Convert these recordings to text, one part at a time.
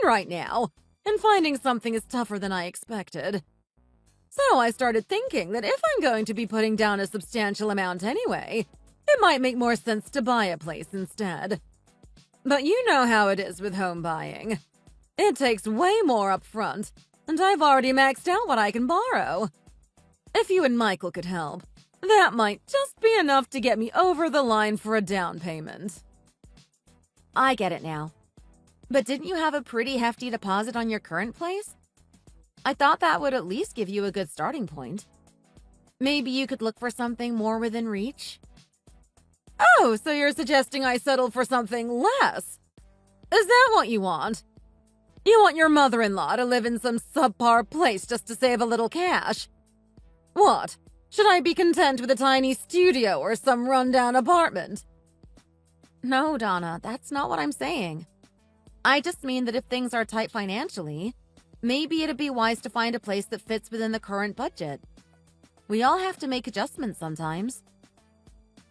right now, and finding something is tougher than I expected. So I started thinking that if I'm going to be putting down a substantial amount anyway, it might make more sense to buy a place instead. But you know how it is with home buying. It takes way more up front, and I've already maxed out what I can borrow. If you and Michael could help, that might just be enough to get me over the line for a down payment. I get it now. But didn't you have a pretty hefty deposit on your current place? I thought that would at least give you a good starting point. Maybe you could look for something more within reach? Oh, so you're suggesting I settle for something less? Is that what you want? You want your mother-in-law to live in some subpar place just to save a little cash? What? Should I be content with a tiny studio or some rundown apartment? No, Donna, that's not what I'm saying. I just mean that if things are tight financially, maybe it'd be wise to find a place that fits within the current budget. We all have to make adjustments sometimes.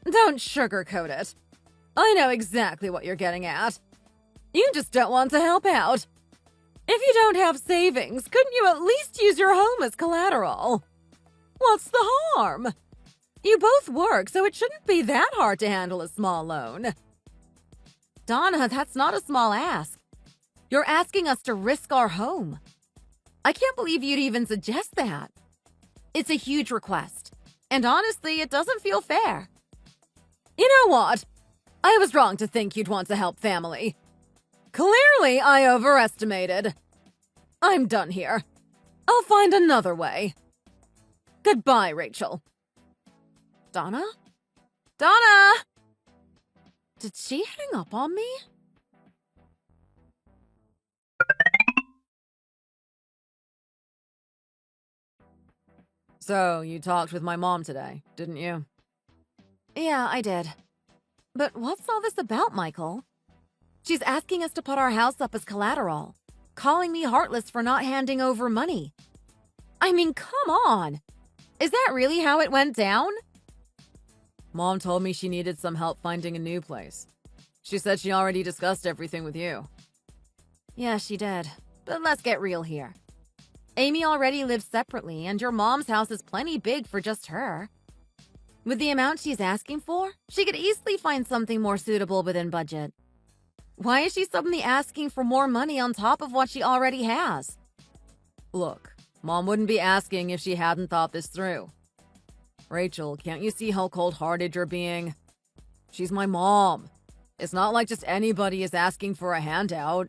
Don't sugarcoat it. I know exactly what you're getting at. You just don't want to help out. If you don't have savings, couldn't you at least use your home as collateral? What's the harm? You both work, so it shouldn't be that hard to handle a small loan. Donna, that's not a small ask. You're asking us to risk our home. I can't believe you'd even suggest that. It's a huge request, and honestly, it doesn't feel fair. You know what? I was wrong to think you'd want to help family. Clearly, I overestimated. I'm done here. I'll find another way. Goodbye, Rachel. Donna? Donna! Did she hang up on me? So, you talked with my mom today, didn't you? Yeah, I did. But what's all this about, Michael? She's asking us to put our house up as collateral, calling me heartless for not handing over money. I mean, come on! Is that really how it went down? Mom told me she needed some help finding a new place. She said she already discussed everything with you. Yeah, she did. But let's get real here. Amy already lives separately, and your mom's house is plenty big for just her. With the amount she's asking for, she could easily find something more suitable within budget. Why is she suddenly asking for more money on top of what she already has? Look, Mom wouldn't be asking if she hadn't thought this through. Rachel, can't you see how cold-hearted you're being? She's my mom. It's not like just anybody is asking for a handout.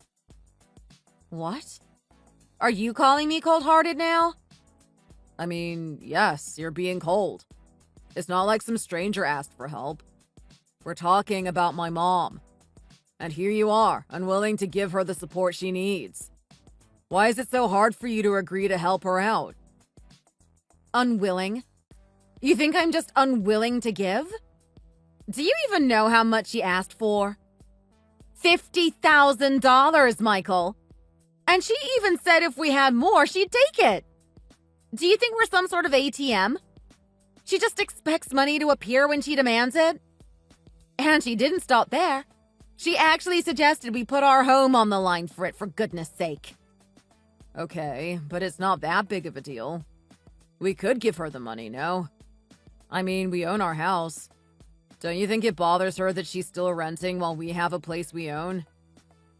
What? Are you calling me cold-hearted now? I mean, yes, you're being cold. It's not like some stranger asked for help. We're talking about my mom. And here you are, unwilling to give her the support she needs. Why is it so hard for you to agree to help her out? Unwilling? You think I'm just unwilling to give? Do you even know how much she asked for? $50,000, Michael! And she even said if we had more, she'd take it! Do you think we're some sort of ATM? She just expects money to appear when she demands it? And she didn't stop there. She actually suggested we put our home on the line for it, for goodness sake. Okay, but it's not that big of a deal. We could give her the money, no? I mean, we own our house. Don't you think it bothers her that she's still renting while we have a place we own?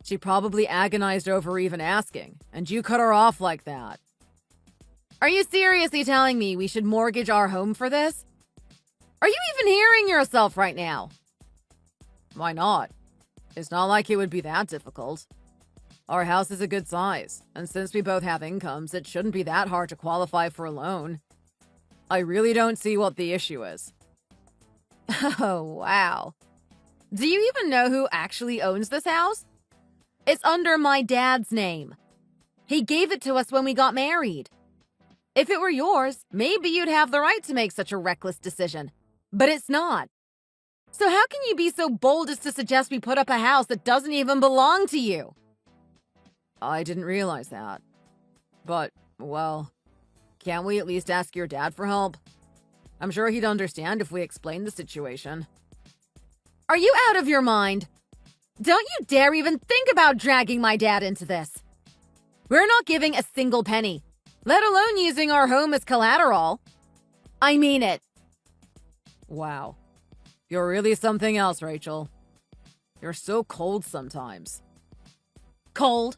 She probably agonized over even asking, and you cut her off like that. Are you seriously telling me we should mortgage our home for this? Are you even hearing yourself right now? Why not? It's not like it would be that difficult. Our house is a good size, and since we both have incomes, it shouldn't be that hard to qualify for a loan. I really don't see what the issue is. Oh, wow. Do you even know who actually owns this house? It's under my dad's name. He gave it to us when we got married. If it were yours, maybe you'd have the right to make such a reckless decision. But it's not. So how can you be so bold as to suggest we put up a house that doesn't even belong to you? I didn't realize that. But, well, can't we at least ask your dad for help? I'm sure he'd understand if we explained the situation. Are you out of your mind? Don't you dare even think about dragging my dad into this. We're not giving a single penny, let alone using our home as collateral. I mean it. Wow. You're really something else, Rachel. You're so cold sometimes. Cold?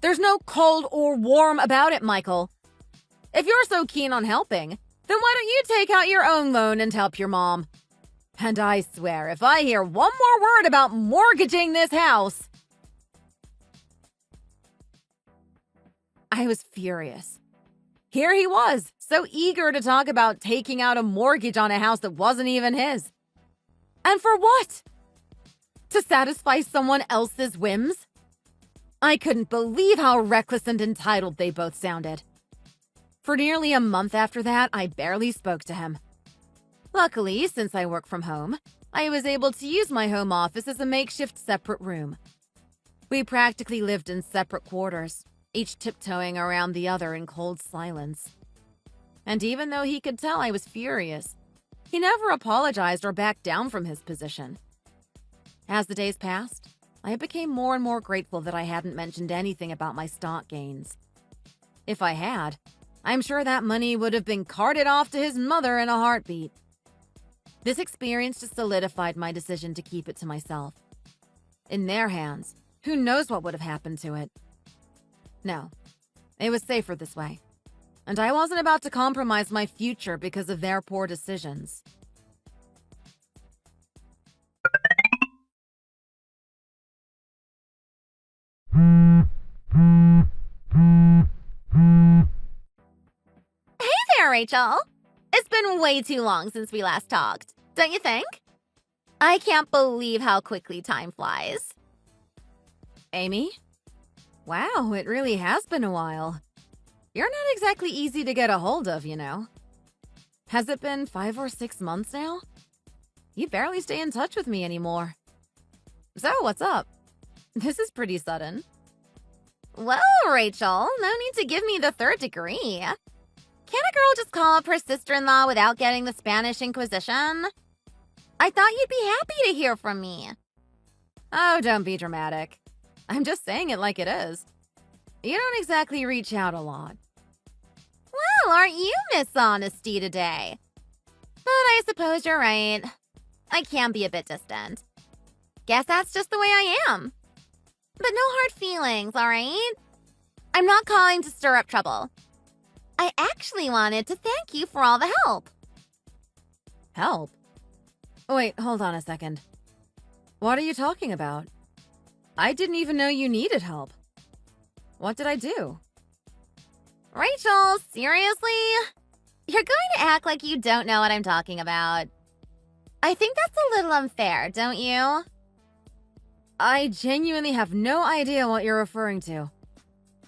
There's no cold or warm about it, Michael. If you're so keen on helping, then why don't you take out your own loan and help your mom? And I swear, if I hear one more word about mortgaging this house... I was furious. Here he was, so eager to talk about taking out a mortgage on a house that wasn't even his. And for what? To satisfy someone else's whims? I couldn't believe how reckless and entitled they both sounded. For nearly a month after that, I barely spoke to him. Luckily, since I work from home, I was able to use my home office as a makeshift separate room. We practically lived in separate quarters, each tiptoeing around the other in cold silence. And even though he could tell I was furious, he never apologized or backed down from his position. As the days passed, I became more and more grateful that I hadn't mentioned anything about my stock gains. If I had, I'm sure that money would have been carted off to his mother in a heartbeat. This experience just solidified my decision to keep it to myself. In their hands, who knows what would have happened to it? No, it was safer this way. And I wasn't about to compromise my future because of their poor decisions. Hey there, Rachel. It's been way too long since we last talked, don't you think? I can't believe how quickly time flies. Amy? Wow, it really has been a while. You're not exactly easy to get a hold of, you know. Has it been 5 or 6 months now? You barely stay in touch with me anymore. So, what's up? This is pretty sudden. Well, Rachel, no need to give me the third degree. Can't a girl just call up her sister-in-law without getting the Spanish Inquisition? I thought you'd be happy to hear from me. Oh, don't be dramatic. I'm just saying it like it is. You don't exactly reach out a lot. Well, aren't you Miss Honesty today? But I suppose you're right. I can be a bit distant. Guess that's just the way I am. But no hard feelings, all right? I'm not calling to stir up trouble. I actually wanted to thank you for all the help. Help? Wait, hold on a second. What are you talking about? I didn't even know you needed help. What did I do? Rachel, seriously? You're going to act like you don't know what I'm talking about. I think that's a little unfair, don't you? I genuinely have no idea what you're referring to.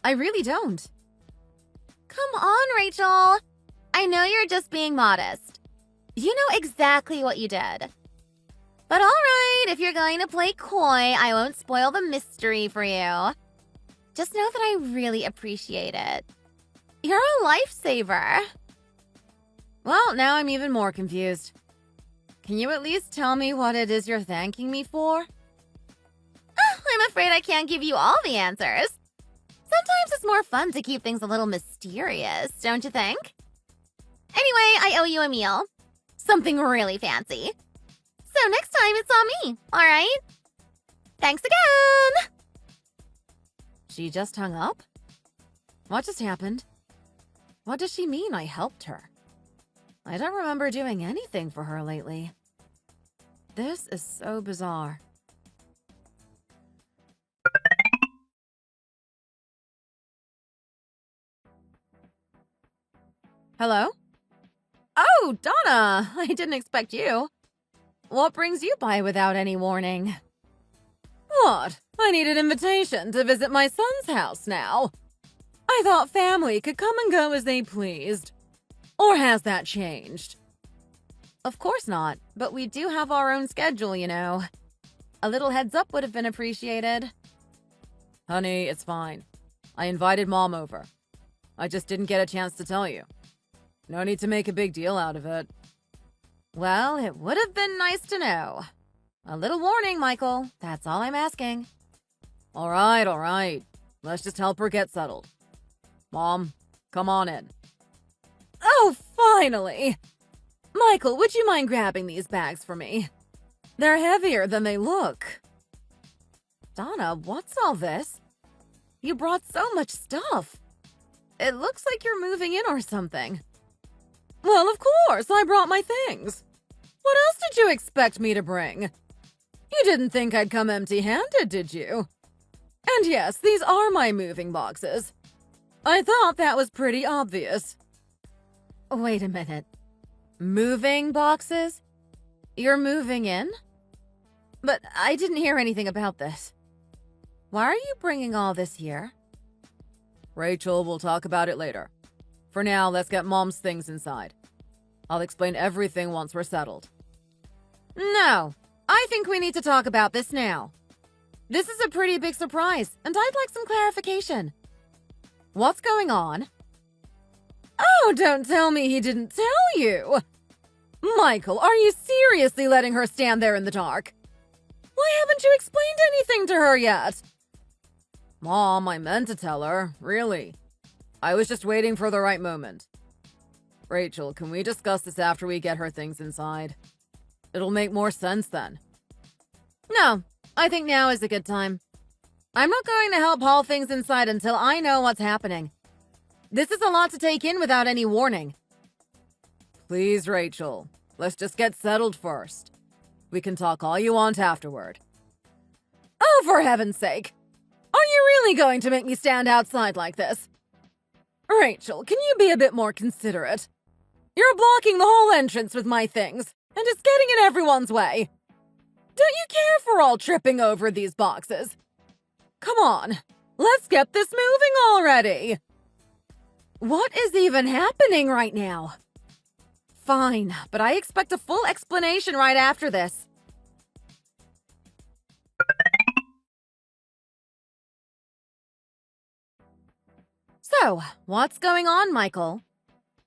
I really don't. Come on, Rachel. I know you're just being modest. You know exactly what you did. But all right, if you're going to play coy, I won't spoil the mystery for you. Just know that I really appreciate it. You're a lifesaver. Well, now I'm even more confused. Can you at least tell me what it is you're thanking me for? I'm afraid I can't give you all the answers. Sometimes it's more fun to keep things a little mysterious, don't you think? Anyway, I owe you a meal. Something really fancy. So next time it's on me, all right? Thanks again! She just hung up? What just happened? What does she mean I helped her? I don't remember doing anything for her lately. This is so bizarre. Hello? Oh, Donna! I didn't expect you. What brings you by without any warning? What? I need an invitation to visit my son's house now. I thought family could come and go as they pleased. Or has that changed? Of course not, but we do have our own schedule, you know. A little heads up would have been appreciated. Honey, it's fine. I invited Mom over. I just didn't get a chance to tell you. No need to make a big deal out of it. Well, it would have been nice to know. A little warning, Michael. That's all I'm asking. All right, all right. Let's just help her get settled. Mom, come on in. Oh, finally! Michael, would you mind grabbing these bags for me? They're heavier than they look. Donna, what's all this? You brought so much stuff. It looks like you're moving in or something. Well, of course, I brought my things. What else did you expect me to bring? You didn't think I'd come empty-handed, did you? And yes, these are my moving boxes. I thought that was pretty obvious. Wait a minute. Moving boxes? You're moving in? But I didn't hear anything about this. Why are you bringing all this here? Rachel, we'll talk about it later. For now, let's get Mom's things inside. I'll explain everything once we're settled. No, I think we need to talk about this now. This is a pretty big surprise, and I'd like some clarification. What's going on? Oh, don't tell me he didn't tell you! Michael, are you seriously letting her stand there in the dark? Why haven't you explained anything to her yet? Mom, I meant to tell her, really. I was just waiting for the right moment. Rachel, can we discuss this after we get her things inside? It'll make more sense then. No, I think now is a good time. I'm not going to help haul things inside until I know what's happening. This is a lot to take in without any warning. Please, Rachel. Let's just get settled first. We can talk all you want afterward. Oh, for heaven's sake! Are you really going to make me stand outside like this? Rachel, can you be a bit more considerate? You're blocking the whole entrance with my things, and it's getting in everyone's way. Don't you care if we're all tripping over these boxes? Come on, let's get this moving already! What is even happening right now? Fine, but I expect a full explanation right after this. So, what's going on, Michael?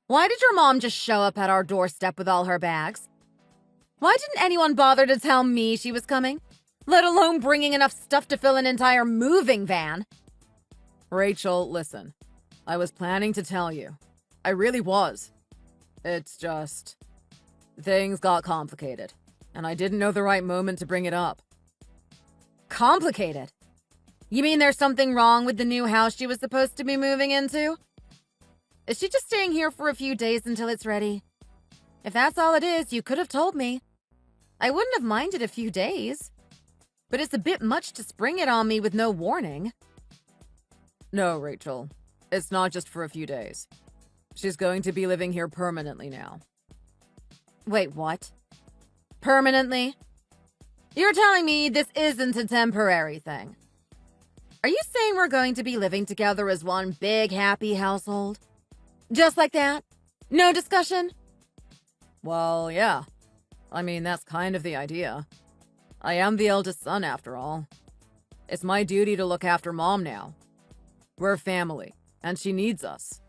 Why did your mom just show up at our doorstep with all her bags? Why didn't anyone bother to tell me she was coming? Let alone bringing enough stuff to fill an entire moving van? Rachel, listen. I was planning to tell you. I really was. It's just... things got complicated, and I didn't know the right moment to bring it up. Complicated? You mean there's something wrong with the new house she was supposed to be moving into? Is she just staying here for a few days until it's ready? If that's all it is, you could have told me. I wouldn't have minded a few days. But it's a bit much to spring it on me with no warning. No, Rachel. It's not just for a few days. She's going to be living here permanently now. Wait, what? Permanently? You're telling me this isn't a temporary thing? Are you saying we're going to be living together as one big happy household? Just like that? No discussion? Well, yeah. I mean, that's kind of the idea. I am the eldest son, after all. It's my duty to look after Mom now. We're family, and she needs us.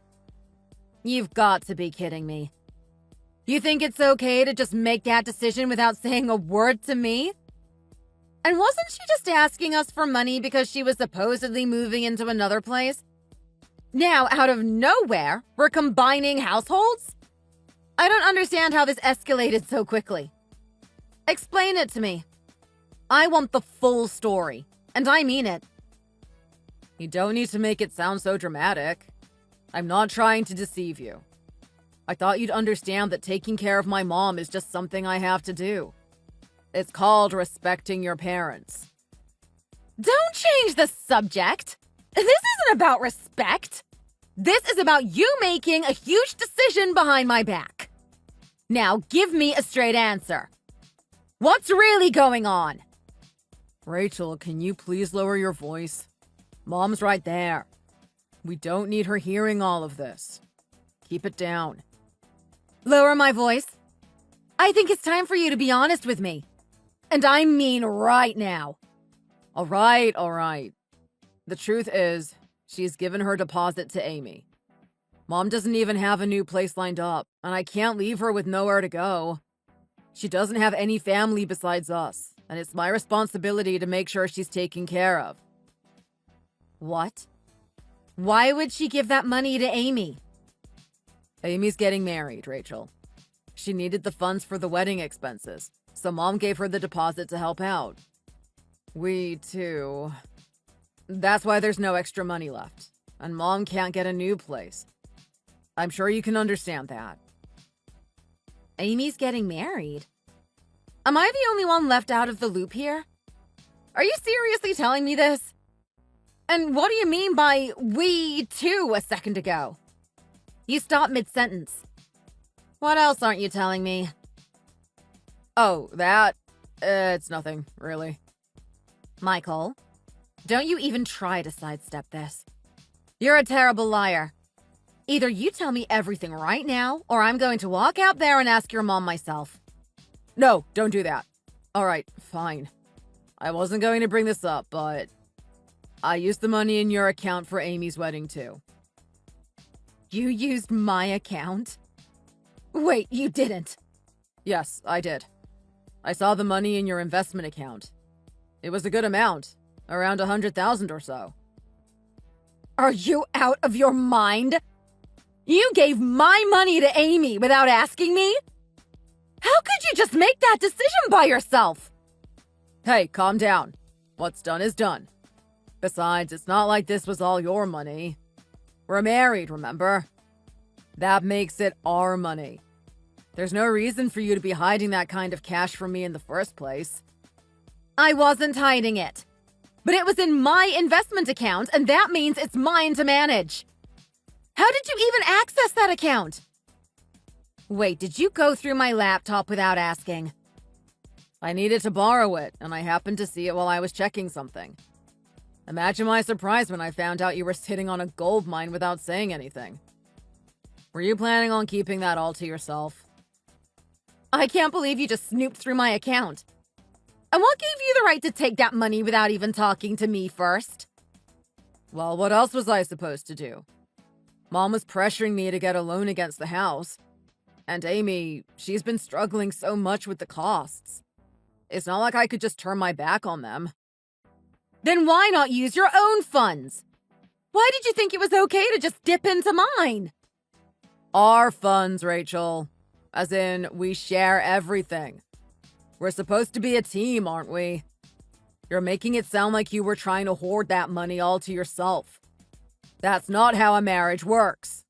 You've got to be kidding me. You think it's okay to just make that decision without saying a word to me? And wasn't she just asking us for money because she was supposedly moving into another place? Now, out of nowhere, we're combining households? I don't understand how this escalated so quickly. Explain it to me. I want the full story, and I mean it. You don't need to make it sound so dramatic. I'm not trying to deceive you. I thought you'd understand that taking care of my mom is just something I have to do. It's called respecting your parents. Don't change the subject. This isn't about respect. This is about you making a huge decision behind my back. Now give me a straight answer. What's really going on? Rachel, can you please lower your voice? Mom's right there. We don't need her hearing all of this. Keep it down. Lower my voice? I think it's time for you to be honest with me. And I mean right now. All right. The truth is, she's given her deposit to Amy. Mom doesn't even have a new place lined up, and I can't leave her with nowhere to go. She doesn't have any family besides us, and it's my responsibility to make sure she's taken care of. What? Why would she give that money to Amy? Amy's getting married, Rachel. She needed the funds for the wedding expenses, so Mom gave her the deposit to help out. We, too. That's why there's no extra money left, and Mom can't get a new place. I'm sure you can understand that. Amy's getting married? Am I the only one left out of the loop here? Are you seriously telling me this? And what do you mean by we too a second ago? You stopped mid-sentence. What else aren't you telling me? Oh, that? It's nothing, really. Michael, don't you even try to sidestep this. You're a terrible liar. Either you tell me everything right now, or I'm going to walk out there and ask your mom myself. No, don't do that. All right, fine. I wasn't going to bring this up, but I used the money in your account for Amy's wedding, too. You used my account? Wait, you didn't. Yes, I did. I saw the money in your investment account. It was a good amount, around 100,000 or so. Are you out of your mind? You gave my money to Amy without asking me? How could you just make that decision by yourself? Hey, calm down. What's done is done. Besides, it's not like this was all your money. We're married, remember? That makes it our money. There's no reason for you to be hiding that kind of cash from me in the first place. I wasn't hiding it. But it was in my investment account, and that means it's mine to manage. How did you even access that account? Wait, did you go through my laptop without asking? I needed to borrow it, and I happened to see it while I was checking something. Imagine my surprise when I found out you were sitting on a gold mine without saying anything. Were you planning on keeping that all to yourself? I can't believe you just snooped through my account. And what gave you the right to take that money without even talking to me first? Well, what else was I supposed to do? Mom was pressuring me to get a loan against the house. And Amy, she's been struggling so much with the costs. It's not like I could just turn my back on them. Then why not use your own funds? Why did you think it was okay to just dip into mine? Our funds, Rachel. As in, we share everything. We're supposed to be a team, aren't we? You're making it sound like you were trying to hoard that money all to yourself. That's not how a marriage works.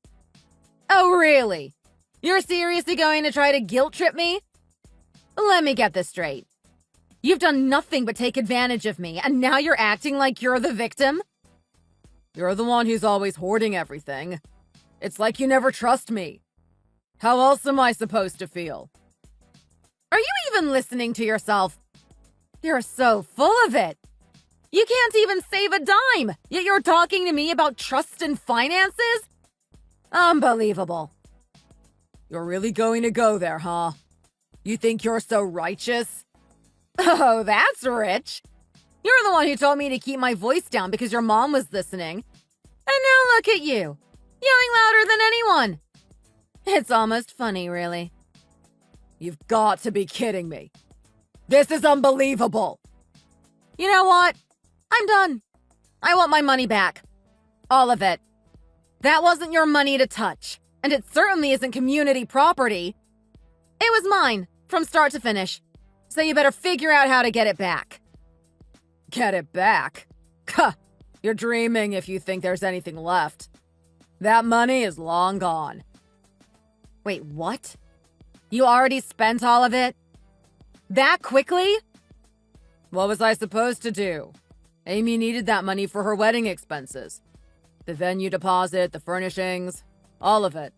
Oh, really? You're seriously going to try to guilt trip me? Let me get this straight. You've done nothing but take advantage of me, and now you're acting like you're the victim? You're the one who's always hoarding everything. It's like you never trust me. How else am I supposed to feel? Are you even listening to yourself? You're so full of it. You can't even save a dime, yet you're talking to me about trust and finances? Unbelievable. You're really going to go there, huh? You think you're so righteous? Oh, that's rich. You're the one who told me to keep my voice down because your mom was listening. And now look at you, yelling louder than anyone. It's almost funny, really. You've got to be kidding me. This is unbelievable. You know what? I'm done. I want my money back. All of it. That wasn't your money to touch, and it certainly isn't community property. It was mine, from start to finish. So you better figure out how to get it back. Get it back? Huh. You're dreaming if you think there's anything left. That money is long gone. Wait, what? You already spent all of it? That quickly? What was I supposed to do? Amy needed that money for her wedding expenses. The venue deposit, the furnishings, all of it.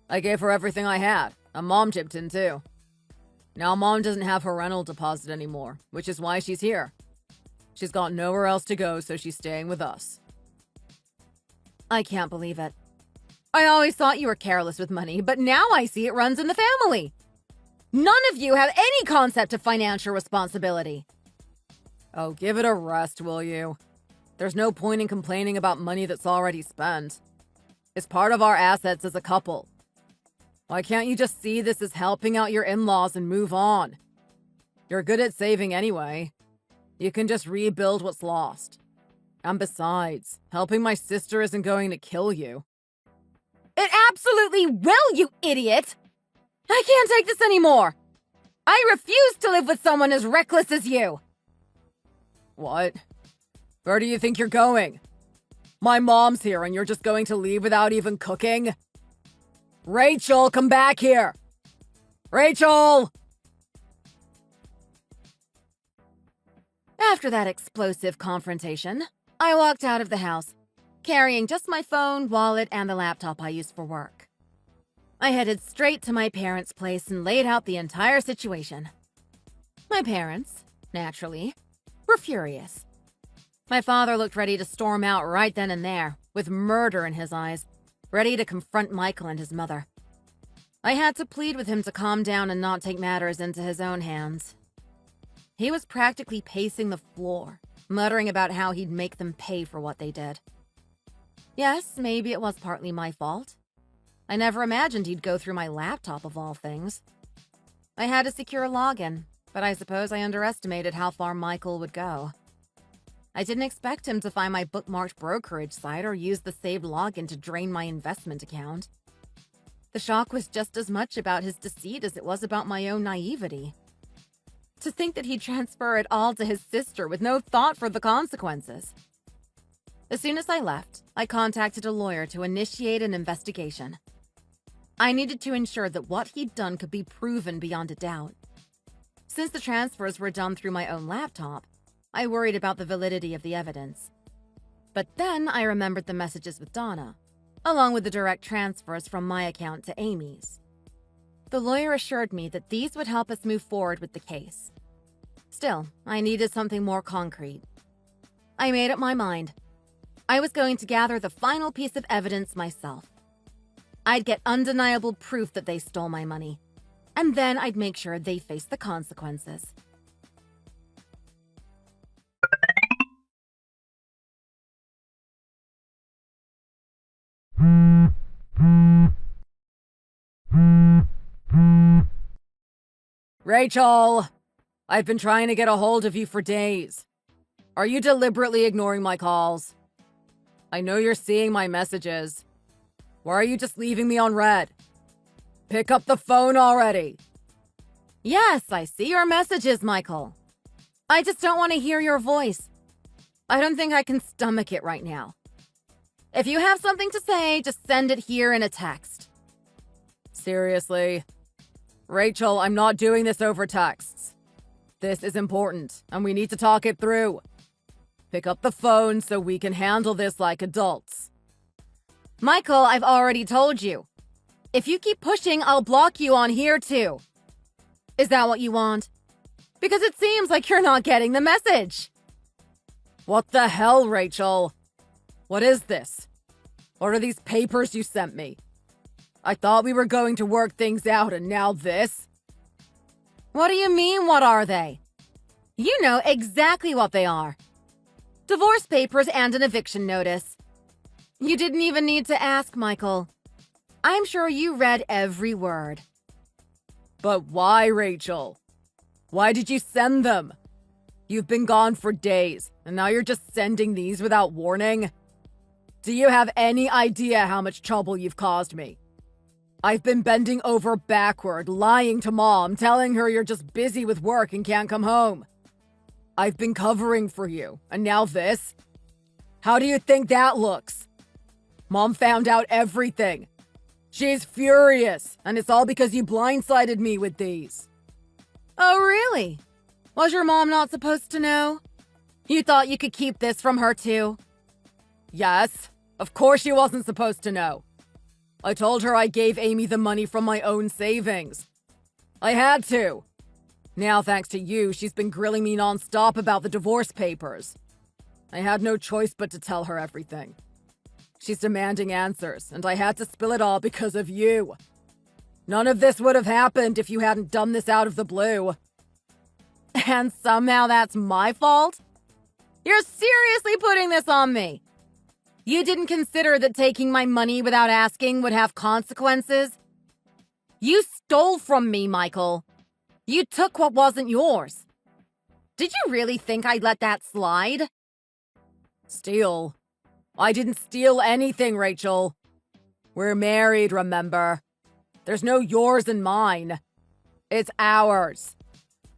I gave her everything I had, and Mom chipped in too. Now Mom doesn't have her rental deposit anymore, which is why she's here. She's got nowhere else to go, so she's staying with us. I can't believe it. I always thought you were careless with money, but now I see it runs in the family. None of you have any concept of financial responsibility. Oh, give it a rest, will you? There's no point in complaining about money that's already spent. It's part of our assets as a couple. Why can't you just see this as helping out your in-laws and move on? You're good at saving anyway. You can just rebuild what's lost. And besides, helping my sister isn't going to kill you. It absolutely will, you idiot! I can't take this anymore! I refuse to live with someone as reckless as you! What? Where do you think you're going? My mom's here and you're just going to leave without even cooking? Rachel, come back here! Rachel! After that explosive confrontation, I walked out of the house, carrying just my phone, wallet, and the laptop I use for work. I headed straight to my parents' place and laid out the entire situation. My parents, naturally, were furious. My father looked ready to storm out right then and there, with murder in his eyes, ready to confront Michael and his mother. I had to plead with him to calm down and not take matters into his own hands. He was practically pacing the floor, muttering about how he'd make them pay for what they did. Yes, maybe it was partly my fault. I never imagined he'd go through my laptop of all things. I had a secure login, but I suppose I underestimated how far Michael would go. I didn't expect him to find my bookmarked brokerage site or use the saved login to drain my investment account. The shock was just as much about his deceit as it was about my own naivety. To think that he'd transfer it all to his sister with no thought for the consequences. As soon as I left, I contacted a lawyer to initiate an investigation. I needed to ensure that what he'd done could be proven beyond a doubt. Since the transfers were done through my own laptop, I worried about the validity of the evidence. But then I remembered the messages with Donna, along with the direct transfers from my account to Amy's. The lawyer assured me that these would help us move forward with the case. Still, I needed something more concrete. I made up my mind. I was going to gather the final piece of evidence myself. I'd get undeniable proof that they stole my money, and then I'd make sure they faced the consequences. Rachel! I've been trying to get a hold of you for days. Are you deliberately ignoring my calls? I know you're seeing my messages. Why are you just leaving me on red? Pick up the phone already! Yes, I see your messages, Michael. I just don't want to hear your voice. I don't think I can stomach it right now. If you have something to say, just send it here in a text. Seriously? Rachel, I'm not doing this over texts. This is important, and we need to talk it through. Pick up the phone so we can handle this like adults. Michael, I've already told you. If you keep pushing, I'll block you on here too. Is that what you want? Because it seems like you're not getting the message. What the hell, Rachel? What is this? What are these papers you sent me? I thought we were going to work things out, and now this? What do you mean, what are they? You know exactly what they are. Divorce papers and an eviction notice. You didn't even need to ask, Michael. I'm sure you read every word. But why, Rachel? Why did you send them? You've been gone for days, and now you're just sending these without warning? Do you have any idea how much trouble you've caused me? I've been bending over backward, lying to Mom, telling her you're just busy with work and can't come home. I've been covering for you, and now this? How do you think that looks? Mom found out everything. She's furious, and it's all because you blindsided me with these. Oh, really? Was your mom not supposed to know? You thought you could keep this from her too? Yes, of course she wasn't supposed to know. I told her I gave Amy the money from my own savings. I had to. Now, thanks to you, she's been grilling me nonstop about the divorce papers. I had no choice but to tell her everything. She's demanding answers, and I had to spill it all because of you. None of this would have happened if you hadn't done this out of the blue. And somehow that's my fault? You're seriously putting this on me? You didn't consider that taking my money without asking would have consequences? You stole from me, Michael. You took what wasn't yours. Did you really think I'd let that slide? Steal? I didn't steal anything, Rachel. We're married, remember? There's no yours and mine. It's ours.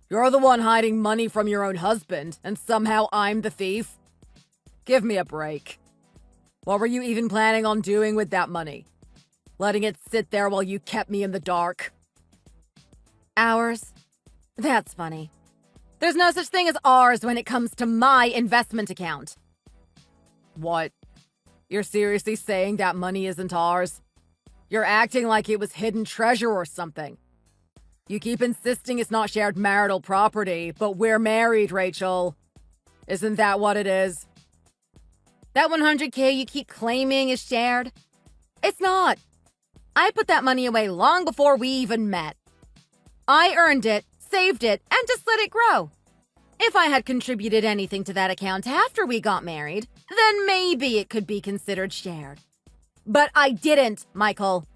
You're the one hiding money from your own husband, and somehow I'm the thief? Give me a break. What were you even planning on doing with that money? Letting it sit there while you kept me in the dark? Ours? That's funny. There's no such thing as ours when it comes to my investment account. What? You're seriously saying that money isn't ours? You're acting like it was hidden treasure or something. You keep insisting it's not shared marital property, but we're married, Rachel. Isn't that what it is? That 100K you keep claiming is shared? It's not. I put that money away long before we even met. I earned it, saved it, and just let it grow. If I had contributed anything to that account after we got married, then maybe it could be considered shared. But I didn't, Michael.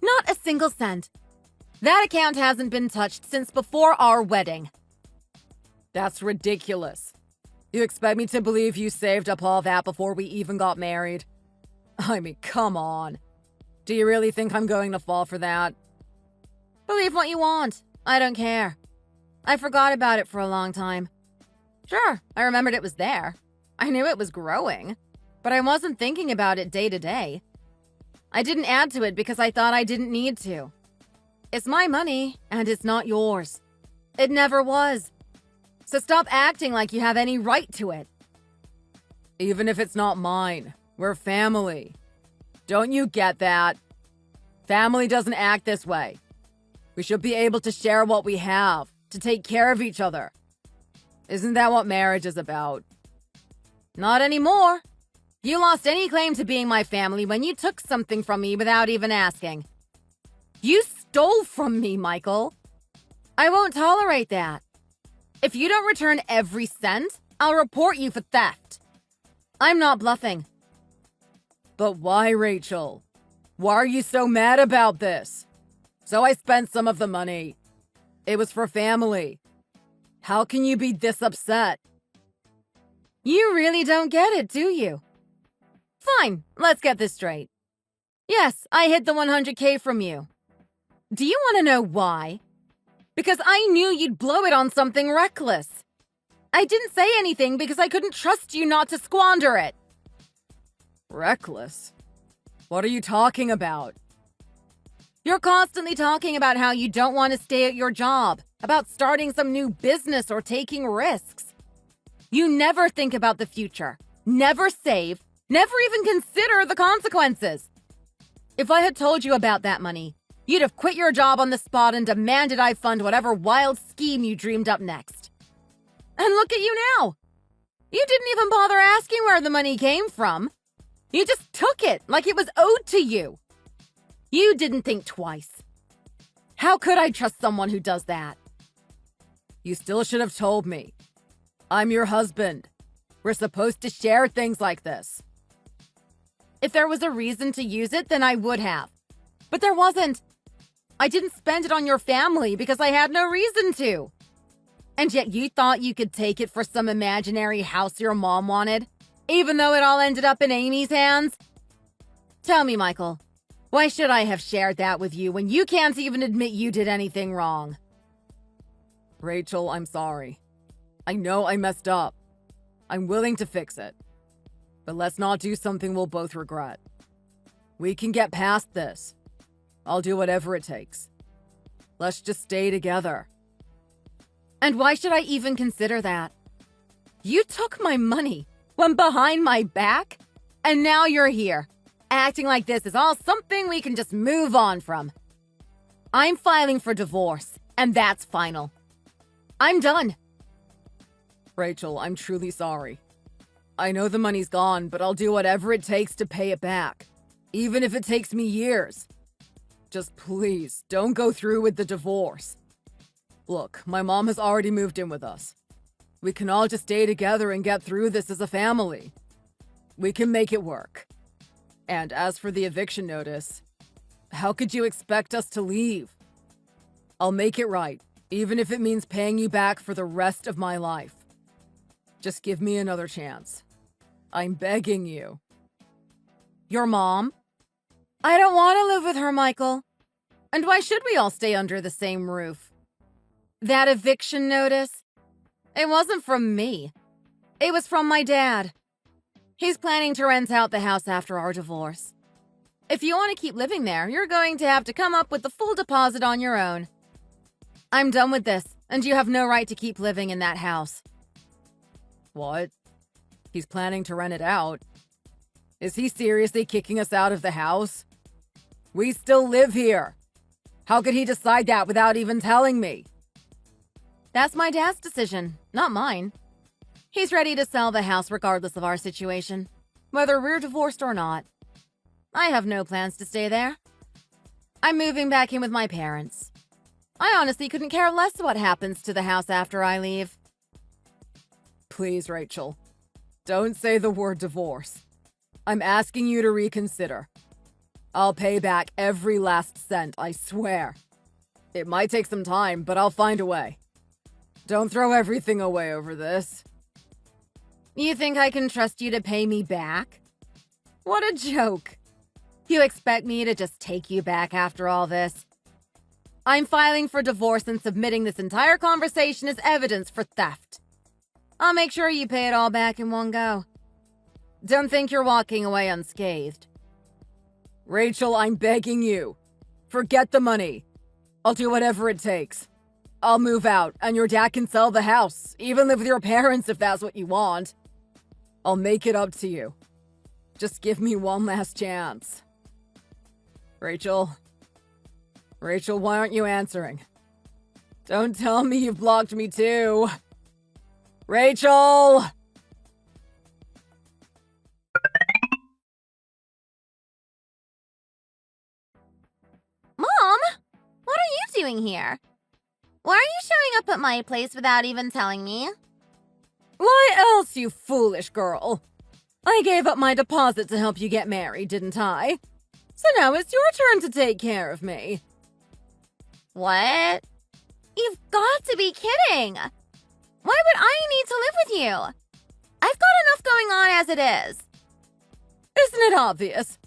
Not a single cent. That account hasn't been touched since before our wedding. That's ridiculous. You expect me to believe you saved up all that before we even got married? I mean, come on. Do you really think I'm going to fall for that? Believe what you want. I don't care. I forgot about it for a long time. Sure, I remembered it was there. I knew it was growing, but I wasn't thinking about it day to day. I didn't add to it because I thought I didn't need to. It's my money, and it's not yours. It never was. So stop acting like you have any right to it. Even if it's not mine, we're family. Don't you get that? Family doesn't act this way. We should be able to share what we have, to take care of each other. Isn't that what marriage is about? Not anymore. You lost any claim to being my family when you took something from me without even asking. You stole from me, Michael. I won't tolerate that. If you don't return every cent, I'll report you for theft. I'm not bluffing. But why, Rachel? Why are you so mad about this? So I spent some of the money. It was for family. How can you be this upset? You really don't get it, do you? Fine, let's get this straight. Yes, I hid the 100K from you. Do you want to know why? Because I knew you'd blow it on something reckless. I didn't say anything because I couldn't trust you not to squander it. Reckless? What are you talking about? You're constantly talking about how you don't want to stay at your job, about starting some new business or taking risks. You never think about the future, never save, never even consider the consequences. If I had told you about that money, you'd have quit your job on the spot and demanded I fund whatever wild scheme you dreamed up next. And look at you now. You didn't even bother asking where the money came from. You just took it like it was owed to you. You didn't think twice. How could I trust someone who does that? You still should have told me. I'm your husband. We're supposed to share things like this. If there was a reason to use it, then I would have. But there wasn't. I didn't spend it on your family because I had no reason to. And yet you thought you could take it for some imaginary house your mom wanted, even though it all ended up in Amy's hands? Tell me, Michael, why should I have shared that with you when you can't even admit you did anything wrong? Rachel, I'm sorry. I know I messed up. I'm willing to fix it. But let's not do something we'll both regret. We can get past this. I'll do whatever it takes. Let's just stay together. And why should I even consider that? You took my money, went behind my back, and now you're here, acting like this is all something we can just move on from. I'm filing for divorce, and that's final. I'm done. Rachel, I'm truly sorry. I know the money's gone, but I'll do whatever it takes to pay it back, even if it takes me years. Just please, don't go through with the divorce. Look, my mom has already moved in with us. We can all just stay together and get through this as a family. We can make it work. And as for the eviction notice, how could you expect us to leave? I'll make it right, even if it means paying you back for the rest of my life. Just give me another chance. I'm begging you. Your mom? I don't want to live with her, Michael. And why should we all stay under the same roof? That eviction notice? It wasn't from me. It was from my dad. He's planning to rent out the house after our divorce. If you want to keep living there, you're going to have to come up with the full deposit on your own. I'm done with this, and you have no right to keep living in that house. What? He's planning to rent it out? Is he seriously kicking us out of the house? We still live here. How could he decide that without even telling me? That's my dad's decision, not mine. He's ready to sell the house regardless of our situation, whether we're divorced or not. I have no plans to stay there. I'm moving back in with my parents. I honestly couldn't care less what happens to the house after I leave. Please, Rachel, don't say the word divorce. I'm asking you to reconsider. I'll pay back every last cent, I swear. It might take some time, but I'll find a way. Don't throw everything away over this. You think I can trust you to pay me back? What a joke. You expect me to just take you back after all this? I'm filing for divorce and submitting this entire conversation as evidence for theft. I'll make sure you pay it all back in one go. Don't think you're walking away unscathed. Rachel, I'm begging you. Forget the money. I'll do whatever it takes. I'll move out, and your dad can sell the house, even live with your parents if that's what you want. I'll make it up to you. Just give me one last chance. Rachel? Rachel, why aren't you answering? Don't tell me you've blocked me too. Rachel! Mom, what are you doing here? Why are you showing up at my place without even telling me? Why else, you foolish girl? I gave up my deposit to help you get married, didn't I? So now it's your turn to take care of me. What? You've got to be kidding! Why would I need to live with you? I've got enough going on as it is. Isn't it obvious?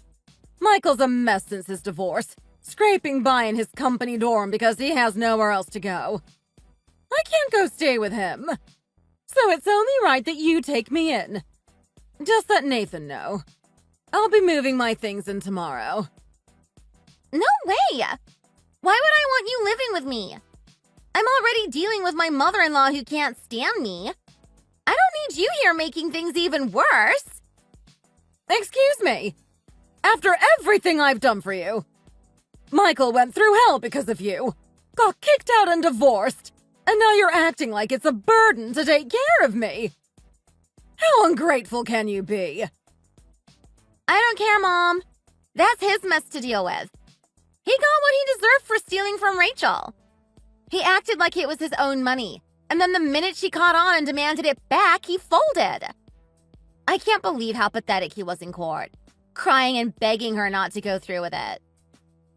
Michael's a mess since his divorce, scraping by in his company dorm because he has nowhere else to go. I can't go stay with him. So it's only right that you take me in. Just let Nathan know. I'll be moving my things in tomorrow. No way! Why would I want you living with me? I'm already dealing with my mother-in-law who can't stand me. I don't need you here making things even worse. Excuse me. After everything I've done for you. Michael went through hell because of you. Got kicked out and divorced. And now you're acting like it's a burden to take care of me. How ungrateful can you be? I don't care, Mom. That's his mess to deal with. He got what he deserved for stealing from Rachel. He acted like it was his own money, and then the minute she caught on and demanded it back, he folded. I can't believe how pathetic he was in court, crying and begging her not to go through with it.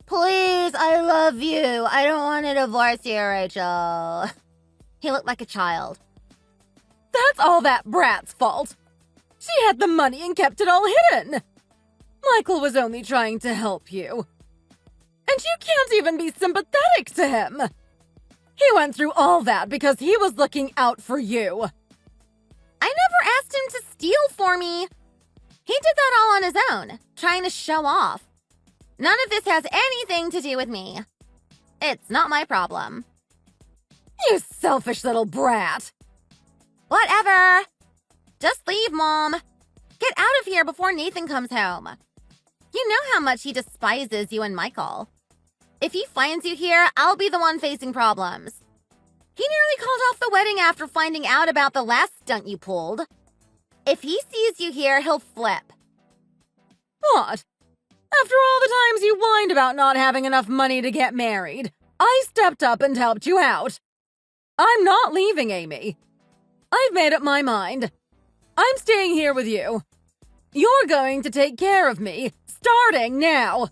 Please, I love you. I don't want to divorce you, Rachel. He looked like a child. That's all that brat's fault. She had the money and kept it all hidden. Michael was only trying to help you. And you can't even be sympathetic to him. He went through all that because he was looking out for you. I never asked him to steal for me. He did that all on his own, trying to show off. None of this has anything to do with me. It's not my problem. You selfish little brat. Whatever. Just leave, Mom. Get out of here before Nathan comes home. You know how much he despises you and Michael. If he finds you here, I'll be the one facing problems. He nearly called off the wedding after finding out about the last stunt you pulled. If he sees you here, he'll flip. What? After all the times you whined about not having enough money to get married, I stepped up and helped you out. I'm not leaving, Amy. I've made up my mind. I'm staying here with you. You're going to take care of me, starting now.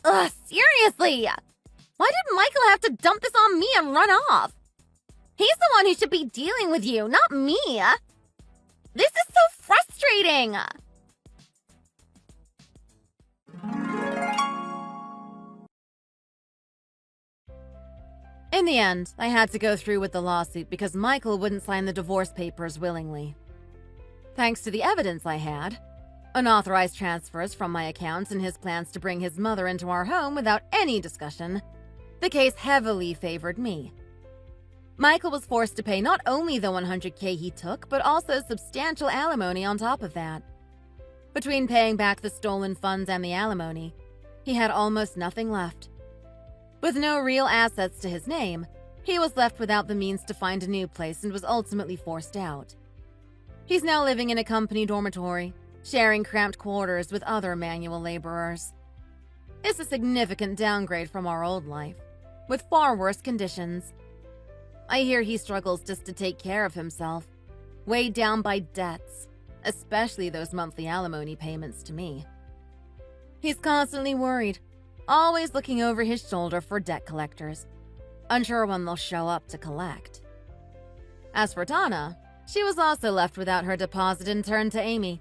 Ugh, seriously! Why did Michael have to dump this on me and run off? He's the one who should be dealing with you, not me. This is so frustrating! In the end, I had to go through with the lawsuit because Michael wouldn't sign the divorce papers willingly. Thanks to the evidence I had, unauthorized transfers from my account and his plans to bring his mother into our home without any discussion, the case heavily favored me. Michael was forced to pay not only the $100K he took, but also substantial alimony on top of that. Between paying back the stolen funds and the alimony, he had almost nothing left. With no real assets to his name, he was left without the means to find a new place and was ultimately forced out. He's now living in a company dormitory, sharing cramped quarters with other manual laborers. It's a significant downgrade from our old life, with far worse conditions. I hear he struggles just to take care of himself, weighed down by debts, especially those monthly alimony payments to me. He's constantly worried, always looking over his shoulder for debt collectors, unsure when they'll show up to collect. As for Donna, she was also left without her deposit and turned to Amy,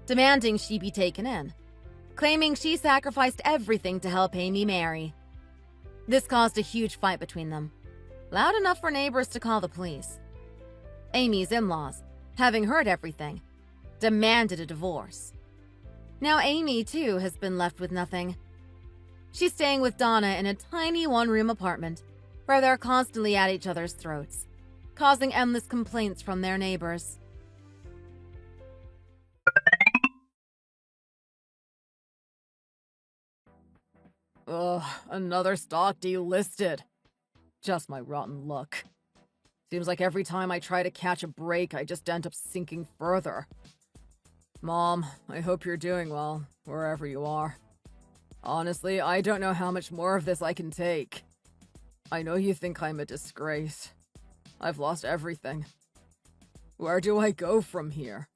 demanding she be taken in, claiming she sacrificed everything to help Amy marry. This caused a huge fight between them, loud enough for neighbors to call the police. Amy's in-laws, having heard everything, demanded a divorce. Now Amy, too, has been left with nothing. She's staying with Donna in a tiny one-room apartment where they're constantly at each other's throats, causing endless complaints from their neighbors. Ugh, another stock delisted. Just my rotten luck. Seems like every time I try to catch a break, I just end up sinking further. Mom, I hope you're doing well, wherever you are. Honestly, I don't know how much more of this I can take. I know you think I'm a disgrace. I've lost everything. Where do I go from here?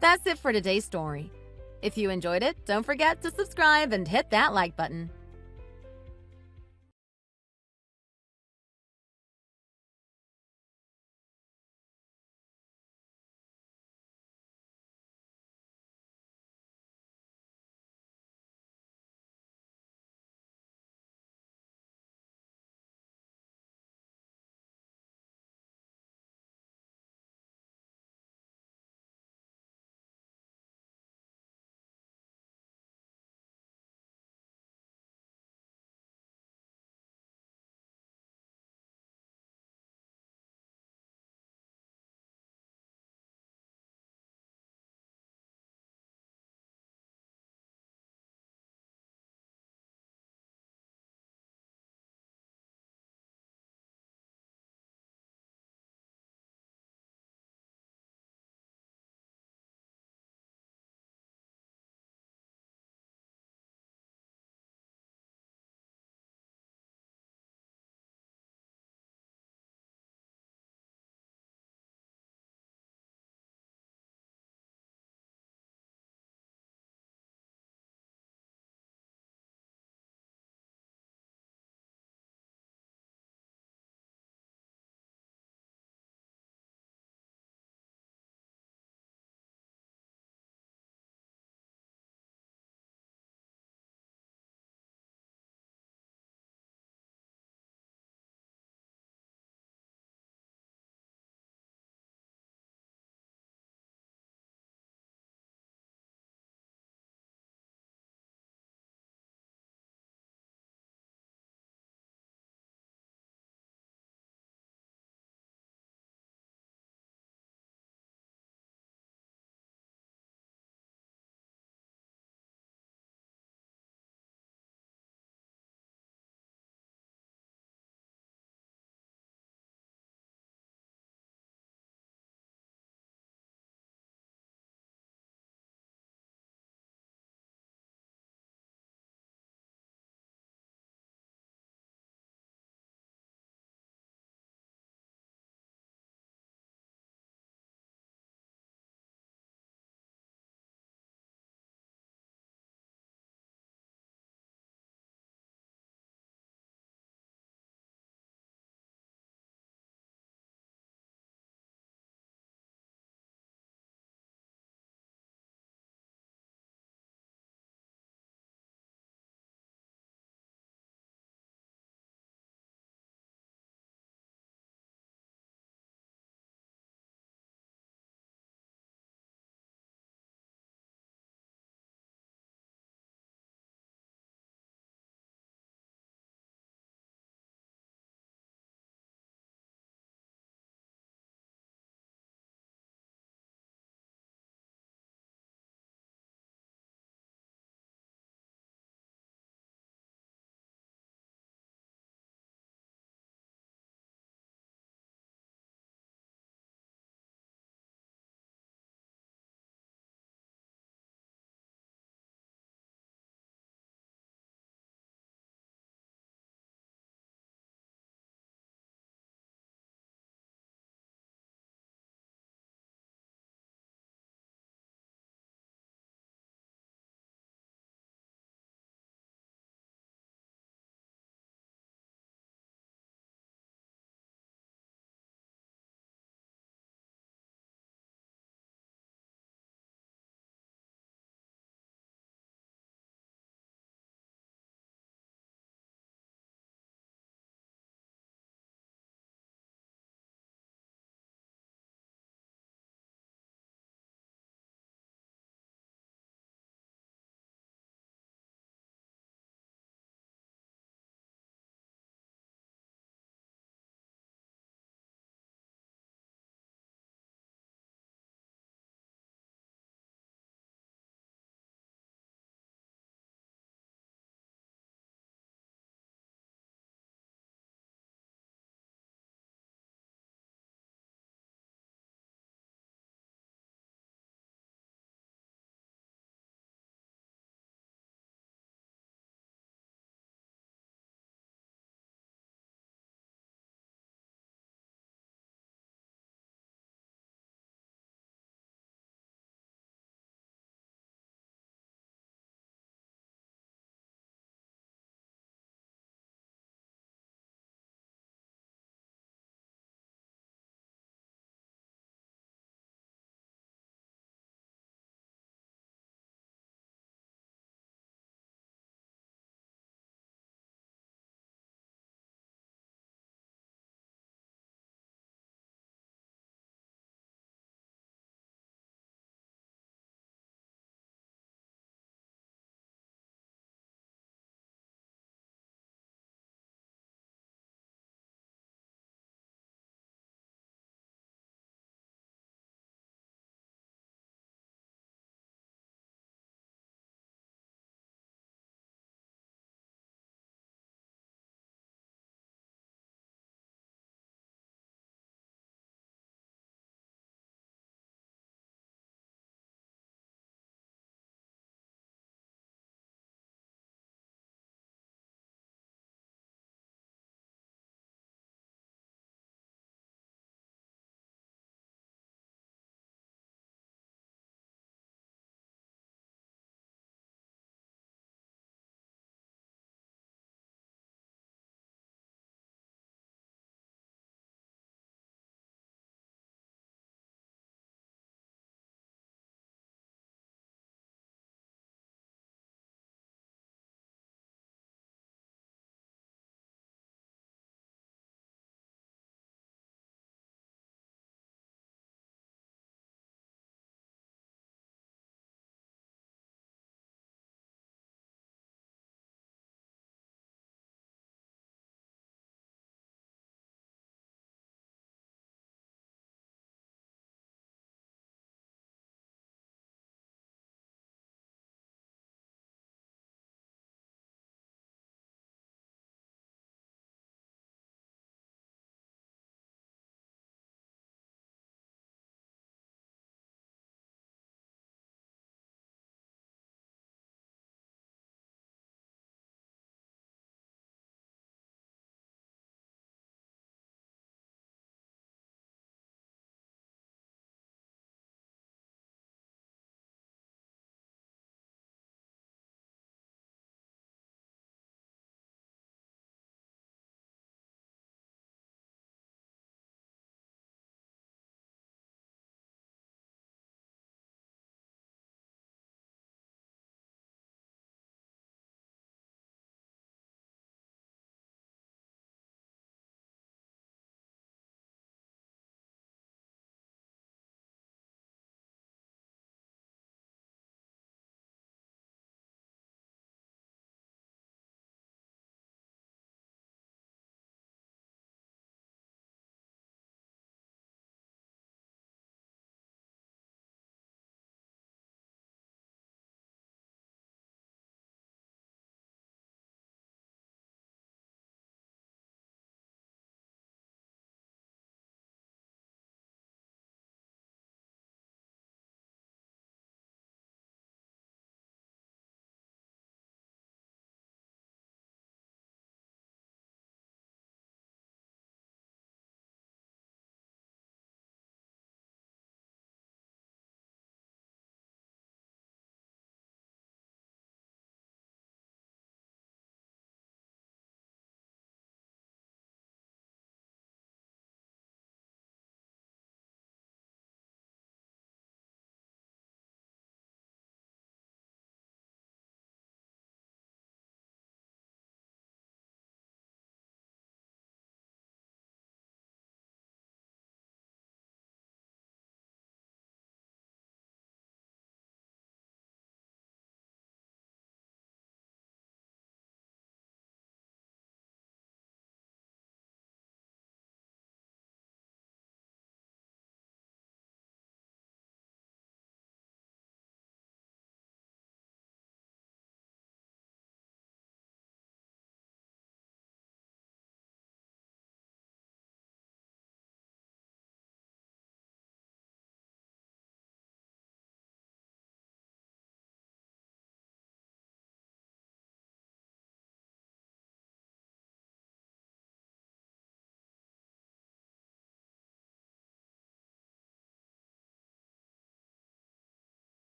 That's it for today's story. If you enjoyed it, don't forget to subscribe and hit that like button.